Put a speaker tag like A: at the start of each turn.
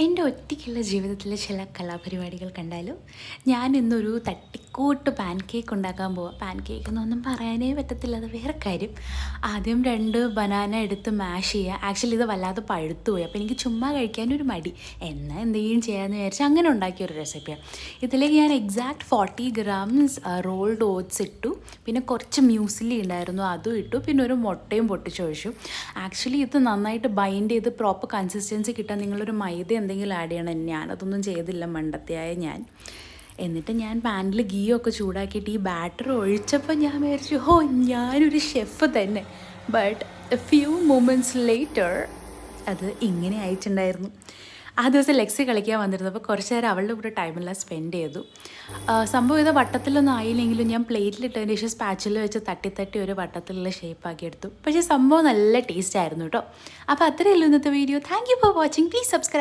A: എൻ്റെ ഒറ്റയ്ക്കുള്ള ജീവിതത്തിലെ ചില കലാപരിപാടികൾ കണ്ടാലും ഞാൻ ഇന്നൊരു തട്ടിക്കൂട്ട് പാൻ കേക്ക് ഉണ്ടാക്കാൻ പോവാം. പാൻ കേക്ക് എന്നൊന്നും പറയാനേ പറ്റത്തില്ല, അത് വേറെ കാര്യം. ആദ്യം 2 ബനാന എടുത്ത് മാഷ് ചെയ്യുക. ആക്ച്വലി ഇത് വല്ലാതെ പഴുത്തു പോയി, അപ്പോൾ എനിക്ക് ചുമ്മാ കഴിക്കാനൊരു മടി. എന്നാൽ എന്തെങ്കിലും ചെയ്യാമെന്ന് വിചാരിച്ച് അങ്ങനെ ഉണ്ടാക്കിയൊരു റെസിപ്പിയാണ്. ഇതിലേക്ക് ഞാൻ എക്സാക്റ്റ് 40 ഗ്രാംസ് റോൾഡ് ഓട്സ് ഇട്ടു, പിന്നെ കുറച്ച് മ്യൂസിലി ഉണ്ടായിരുന്നു അതും ഇട്ടു, പിന്നെ ഒരു മുട്ടയും പൊട്ടിച്ചൊഴിച്ചു. ആക്ച്വലി ഇത് നന്നായിട്ട് ബൈൻഡ് ചെയ്ത് പ്രോപ്പർ കൺസിസ്റ്റൻസി കിട്ടാൻ നിങ്ങളൊരു മൈദ എന്തെങ്കിലും ആഡ് ചെയ്യണം. ഞാനതൊന്നും ചെയ്തില്ല, മണ്ടത്തിയായ ഞാൻ. എന്നിട്ട് ഞാൻ പാനിൽ ഗീ ഒക്കെ ചൂടാക്കിയിട്ട് ഈ ബാറ്റർ ഒഴിച്ചപ്പോൾ ഞാൻ വിചാരിച്ചു, ഹോ, ഞാനൊരു ഷെഫ് തന്നെ. But A few moments later അത് ഇങ്ങനെ ആയിട്ടുണ്ടായിരുന്നു. ആ ദിവസം ലെക്സി കളിക്കാൻ വന്നിരുന്നപ്പോൾ കുറച്ച് നേരം അവളുടെ കൂടെ ടൈമെല്ലാം സ്പെൻഡ് ചെയ്തു. സംഭവം ഇത് വട്ടത്തിലൊന്നും ആയില്ലെങ്കിലും ഞാൻ പ്ലേറ്റിലിട്ടതിന് ശേഷം സ്പാച്ചിൽ വെച്ച് തട്ടി ഒരു വട്ടത്തിലുള്ള ഷേപ്പാക്കി എടുത്തു. പക്ഷേ സംഭവം നല്ല ടേസ്റ്റ് ആയിരുന്നു കേട്ടോ. അപ്പോൾ അത്രയേ ഉള്ളൂ ഇന്നത്തെ video. Thank you for watching. Please subscribe.